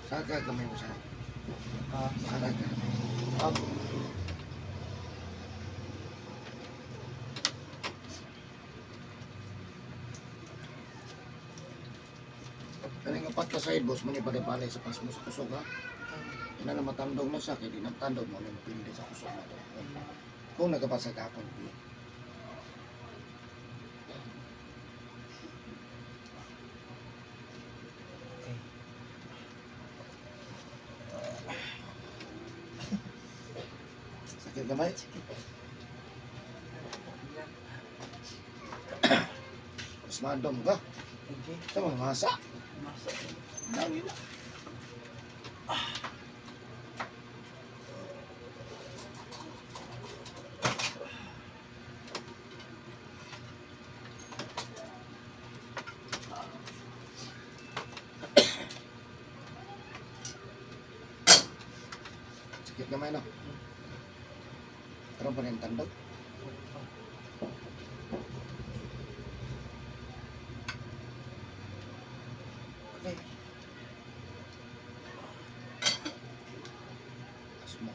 Saga kami mo sa saga. Kaning upat ka side boss mo ni pagpalay sa pas mo sa kusog ha. Ina na matandog na siya kay di natandog mo ni pindi sa kusog na to. Kung nagapasa ka ako ni sakit gamay. Mas madom ka. Sa mga masa. Dami na. Sakit gamay no. Karon pa rin tandog. Okay. Asma.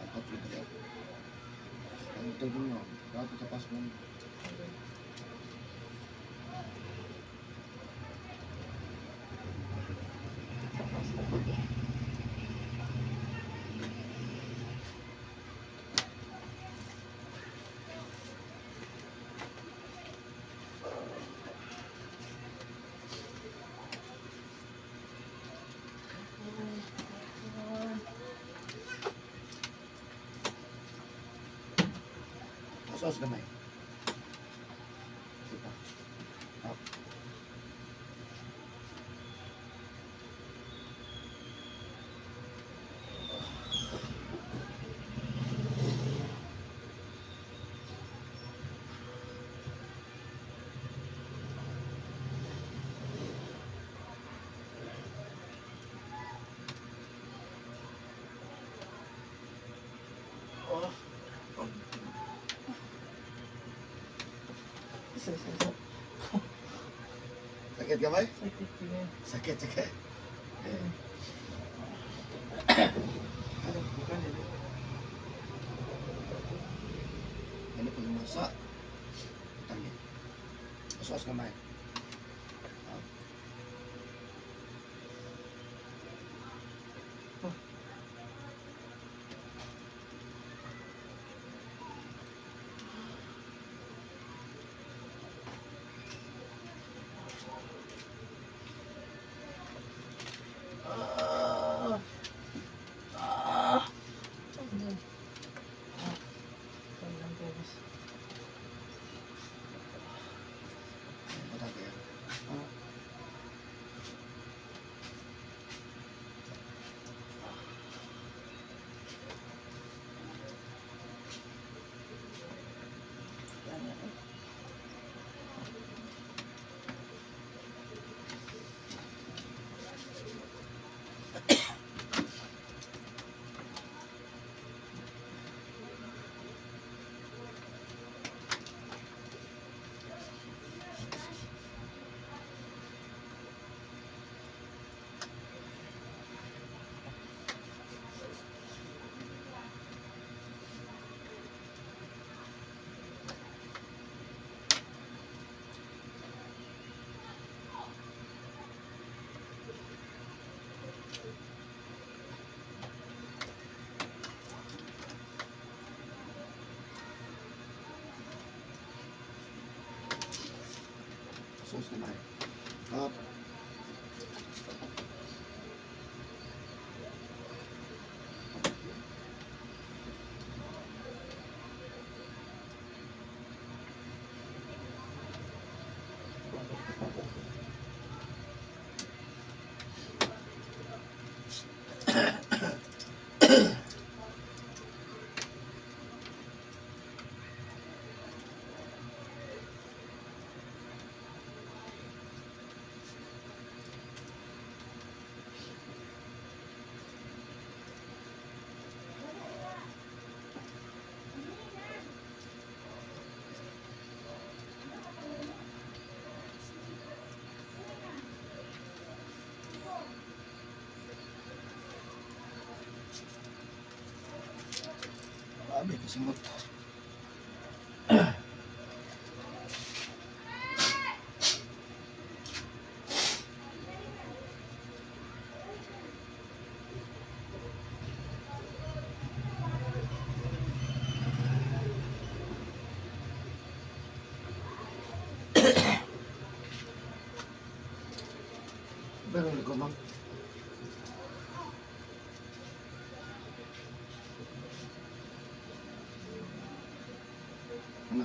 Apa tu dia? Ang ito din mo. Dapat kapas mo. Sos gamay. Kita. Up. Sakit gamay? Sakit sakit. Ini pag masak. Tangin. Sos gamay. Sos gamay. Up. Sabi kasi mo. Pero ko ma'am. Ano?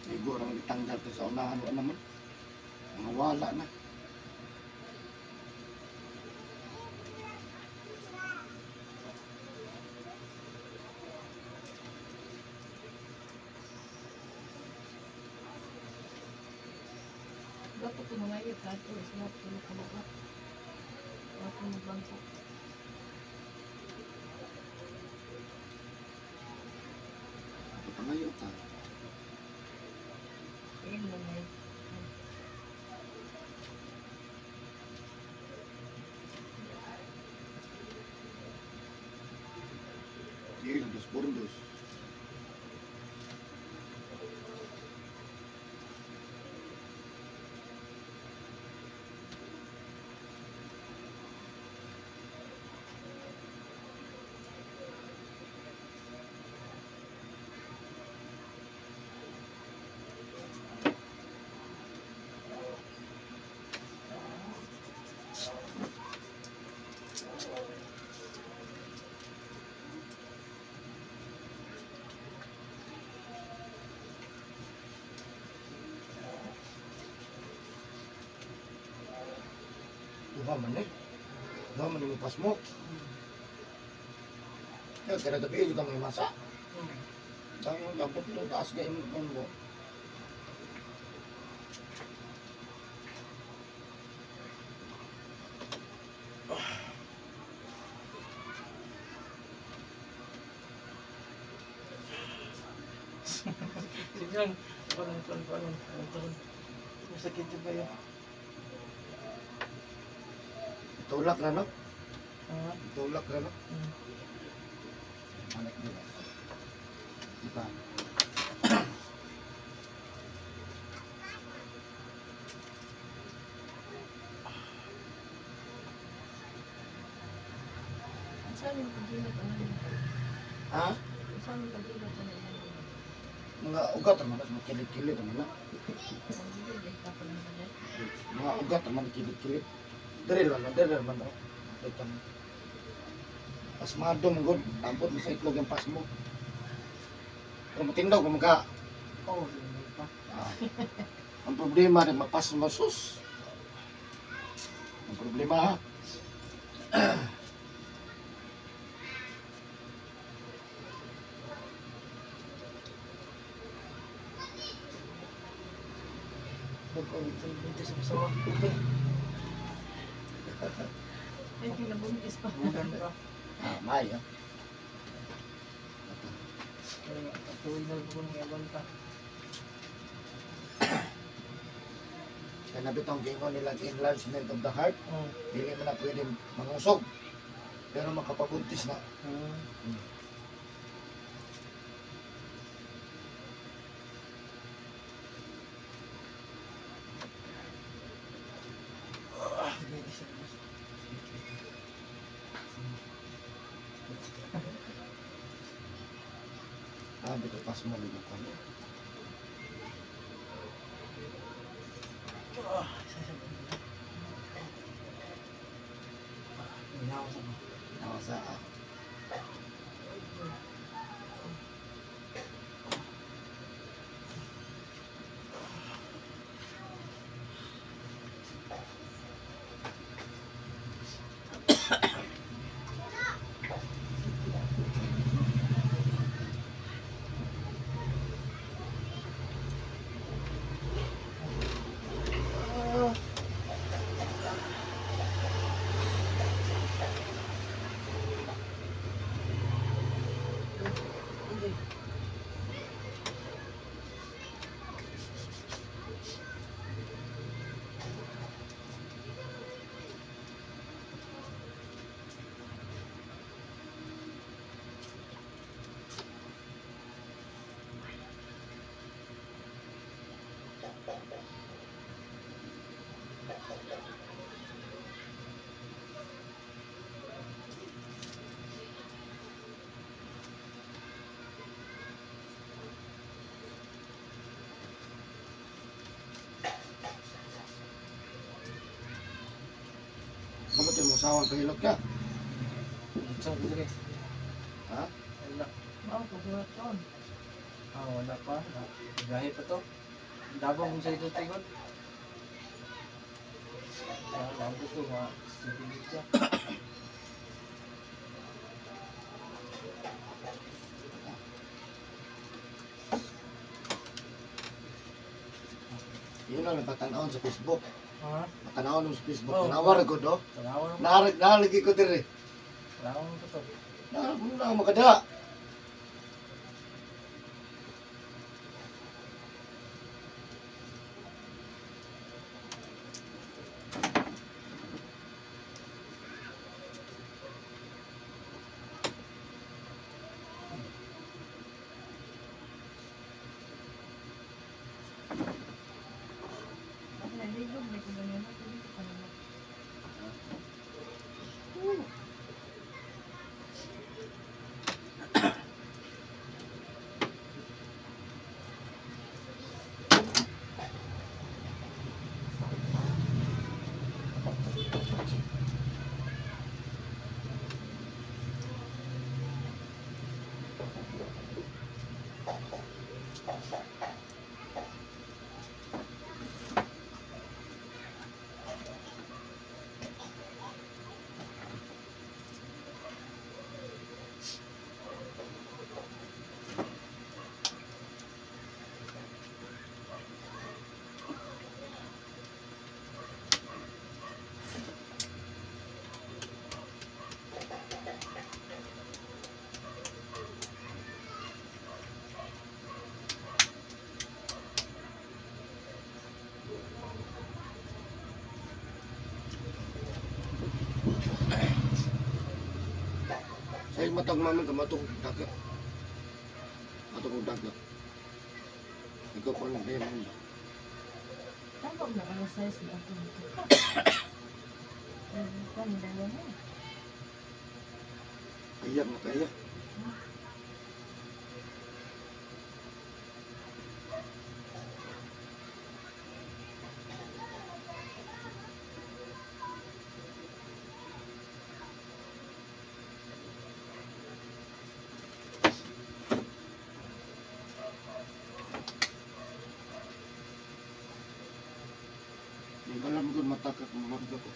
Siguro ang itanggal to sa unahan wa naman. Nawala na. Dapat ko mga iyo kato is not tulog ka ba? Ako magbangko. Ito pa ngayon ta. Ayun mo na yun. Sige, dos por dos. Duha man eh. Duha man yung pas mo. Kaya kaya gabi juga may masa. Ang gabot mo, taas kayo mo. Sigang, parang. Masakit yung bayo. Tulak na no? Ah, Tulak na no? Anak nila. Diba? saan yung pagdilat ang ano? Ha? Saan yung pagdilat ang ano? Mga ugat naman, mas makilit-kilit naman na. Ang hindi, kapag ang balat. Mga ugat naman, kilit-kilit. Dari naman no? Ito mo. Pasmado mo, God. Tampot mo sa itlog yung pas mo. Pero matindaw kung magka. Oo, hindi pa. Ang problema rin, mapas mo sus. Ang problema ha. Buntis ang sawa. Ay, kinabuntis pa. Maya. Kaya, patuloy na po ng iabang pa. Kaya nabitong gingon nila enlargement of the heart. Oo. Hindi mo na pwede mangusog. Pero makapabuntis na. Dito pas mo lubukan. Hinawas ako. Nawasa ah. Hindi. Kamot yung musawang kahilot ka. Saan ko dire? Ha? Wala. Bawang pagbuhat yun. Wala pa. Gahe pa to. Dabang kung sa ito tingon. Labo to, mga stupid siya. Yun lang napatanawon sa Facebook. Ha? Matanawon mo sa Facebook. Oh. Tanawar ko do. Tanawan mo. Nalagi ko dire. Tanawan mo to. Kung na makada. Kasi nalilog, may kung ganyan. Hindi ko pa naman. Saya matag maman ka matug dagat. Matug dagat. Ikaw ko lang din. Tapos na ano size na ako nito. Kan dalawa mo. Ayak na kaya. Di ba alam ko matakak mo marga ko.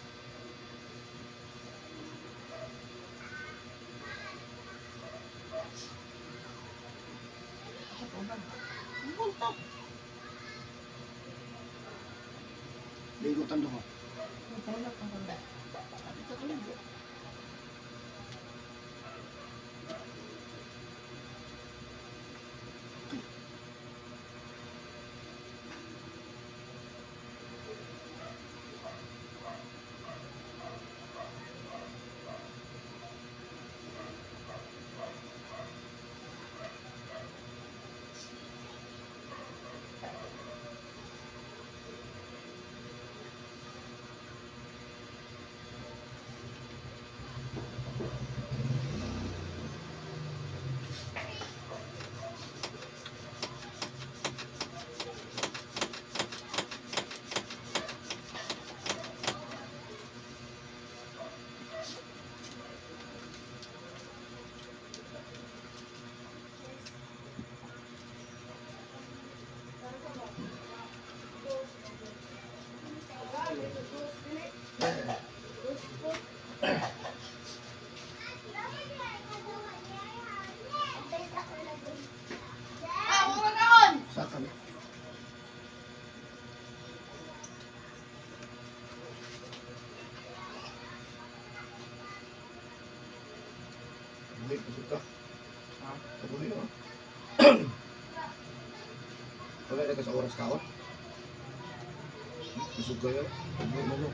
Ako ba? Ligo tando mo. Matulog ka ba? Sabi ka kaligo. Wala na ka sa oras taon. Busog kayo. Hindi mo no.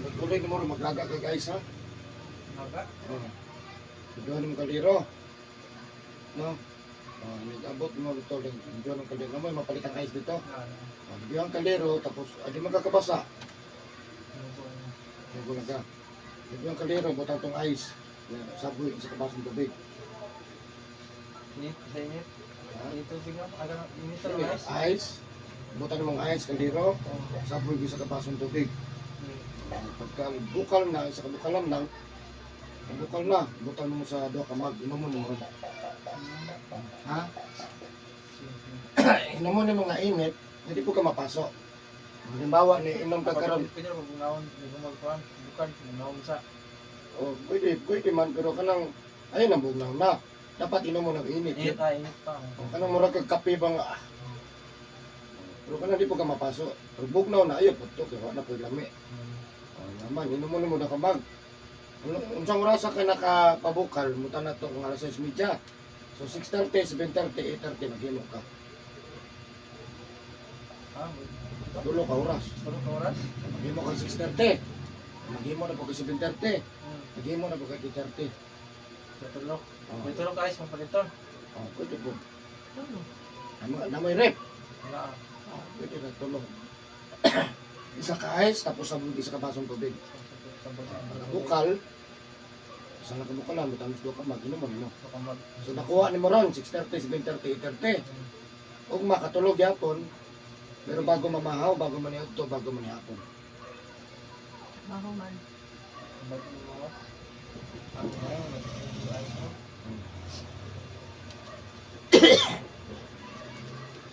Nagkulay mo rin maglaga ka guys ha. Naga? Biduhan ng kaliro. No? Nag-abot mo ito. Biduhan ng kaliro. May mapalitan ice dito. Biduhan ng kaliro. Tapos, di magkakabasa. Nagulang ka. Biduhan ng kaliro. Butang tong ice. Saboy sa kabasong tubig. Init? Sa init? Init tubig nga? Init na Sige, guys? ice. Butang mong ice, kaliro. Saboy sa kabasong tubig. Pagka bukal na, isa kabukalan lang. Bukal na. Butang mo sa doha ka mag. Inom mo mo. Ha? Inom mo ng mga init. Hindi po ka mapasok. Halimbawa, inom ka karon. Pwede mo bungawon, magkuhan, bukan, bungawon sa. O, pwede man, pero kanang, ayun ang bugnaw na. Dapat inom mo ng init. Init pa. O, kanang murag kag kape bang, pero kanang di po ka mapasok. Pero bugnaw na, ayaw po ito, kaya wala po yung lami. O, naman, inom mo na kabag. Unsang oras ka nakapabukal, muta na ito kung alas 6:30. So, 6:30, 7:30, 8:30, maghimo ka. Dulo ka oras. Tulog ka oras? Maghimo ka 6:30. Maghimo na po ka 7:30. Maghimo na po ka 8:30. Tulog. Oh. May tulog guys, mapaliton. Oh, pwede po. Tulog. Namoy rep. Wala. Oh, pwede na tulong. Isa ka ice, tapos sabog isa ka basong tubig. Bukal. Isa na kabukalan, matamos doon ka mag-inom mo. So nakuha ni mo ron, 6:30, 7:30, 8:30. Huwag makatulog yapon. Pero bago mamahaw, bago manihod to, bago manihapon. Bago man.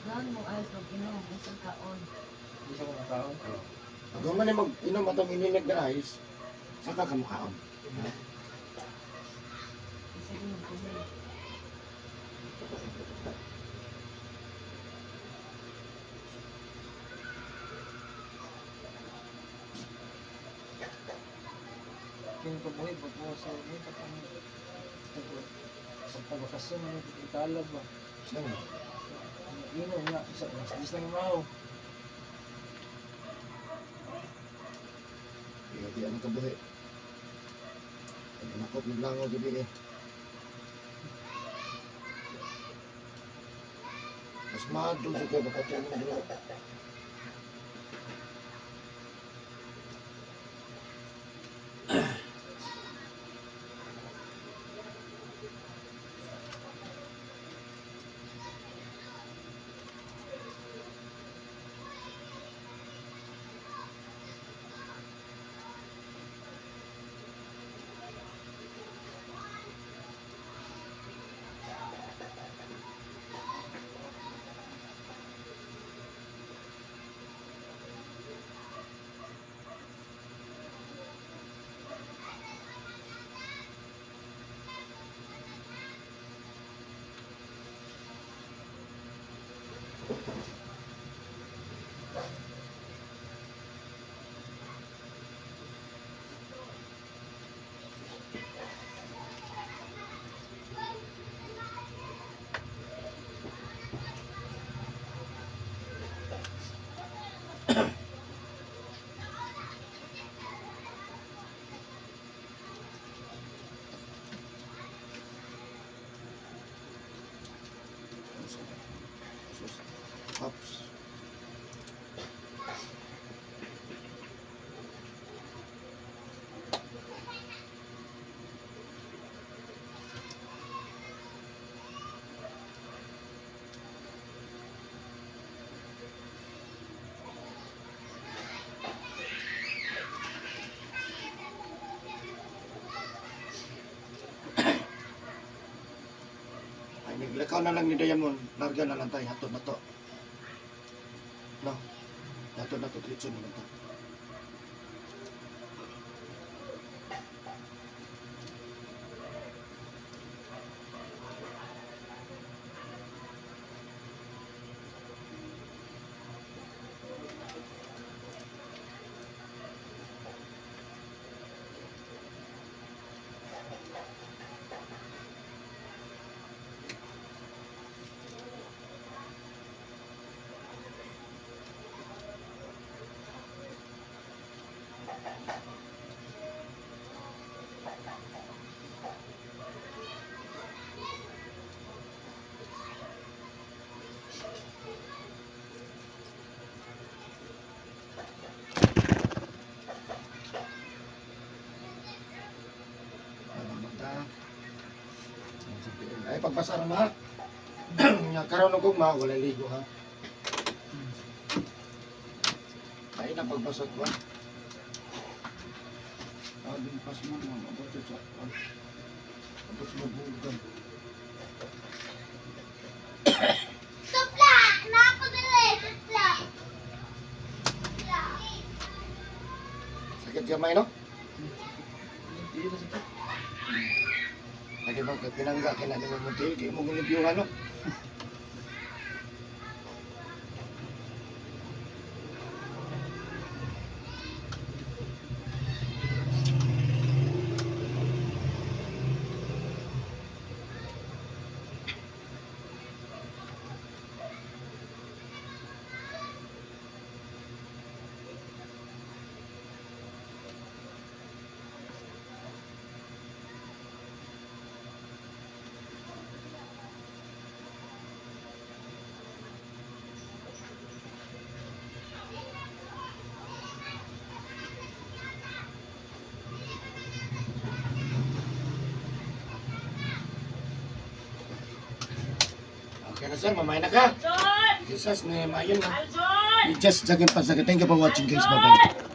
Gaan mo ayos mag-inom. Isang kaon. Hindi siya kumakaon. Bago man mag-inom atong ininig na ice, saka ka makaon. Isang inom tubig. Kini ko buhay, ba't mo sa buhay, pagpabakasyon, ikalab ba? Inom nga, mas lang umahaw. Di ang kabuhi. Nakot ng langaw gabi eh. Mas madul sa kayo, bakit mo dito. Pops. Ay, naglakaw na lang ni Diamond. Larga na lang tayo. Hatod na to. No? Hatod na to. Diretso naman to. pagpasara ma. Nya karon ko ma wala ligo ha. Ay na pagpasat ko. Abing pas mo mo abot sa. Abot mo bugan. Supla! Na ako dili! Supla! Sakit gamay no? Hindi na sakit. Lagi bang pinangga kinanin mo motel kay mo gulipyuhan no? Okay na sir, mamay na ka. Jesus, ni mayon na. Aljon! We just jagin pa sa Thank you for watching guys. Bye-bye.